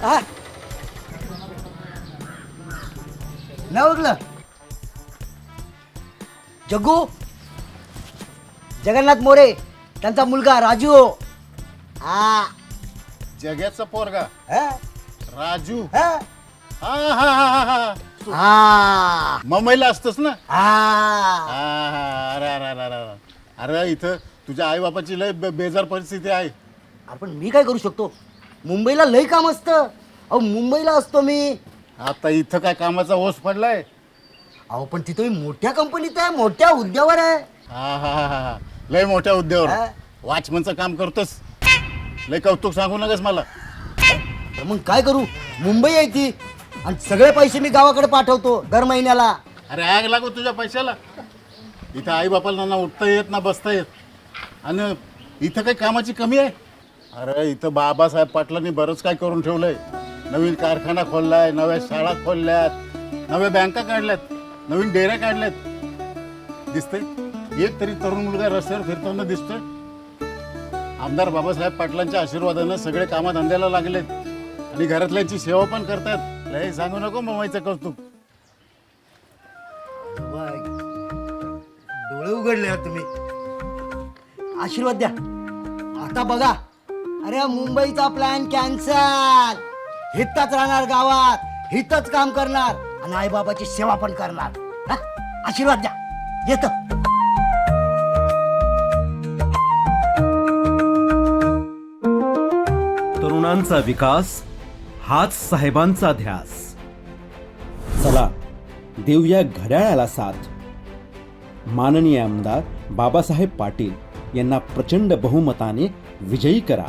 हा? नाही ओळखलं? जग्गू जगन्नाथ मोरे त्यांचा मुलगा राजू. हा जग्याचा पोरगा हा? राजू. हा? हा हा हा हा हा हा मुंबईला असतोस ना? हा. हा हा अरे अरे अरे अरे अरे इथं तुझ्या आई बापाची लय बेजार परिस्थिती आहे. आपण मी काय करू शकतो? मुंबईला लई काम असतं. अहो मुंबईला असतो मी. आता इथं काय कामाचा ओस पडलाय? अहो पण तिथं मी मोठ्या कंपनीत आहे, मोठ्या हुद्द्यावर आहे. हा हा हा हा लय मोठ्या उद्योगावर हा? वॉचमनचं काम करतोस. लय कौतुक सांगू नकस मला. तर मग काय करू? मुंबई आहे ती आणि सगळे पैसे मी गावाकडे पाठवतो दर महिन्याला. अरे आग लागू तुझ्या पैशाला. इथं आई बापाला ना उठता येत ना बसता येत आणि इथं काही कामाची कमी आहे? अरे इथं बाबासाहेब पाटलांनी बरंच काय करून ठेवलंय. नवीन कारखाना खोललाय, नव्या शाळा खोलल्यात, नव्या बँका काढल्यात, नवीन डेऱ्या काढल्यात. दिसतंय एक तरी तरुण मुलगा रस्त्यावर फिरताना दिसतोय? आमदार बाबासाहेब पाटलांच्या आशीर्वादानं सगळे कामाधंद्याला लागलेत आणि घरातल्यांची सेवा पण करतात. लय सांगू नको मुंबईचं कौतुक. बाय, डोळे उघडले आहात तुम्ही. आशीर्वाद द्या. आता बघा, अरे मुंबईचा प्लॅन कॅन्सल. हितच राहणार गावात, हितच काम करणार आणि आईबाबाची सेवा पण करणार. हा? आशीर्वाद द्या. येतो. तरुणांचा विकास हाच साहेबांचा ध्यास. चला देऊया घड्याळाला साथ. माननीय आमदार बाबासाहेब पाटील यांना प्रचंड बहुमताने विजयी करा.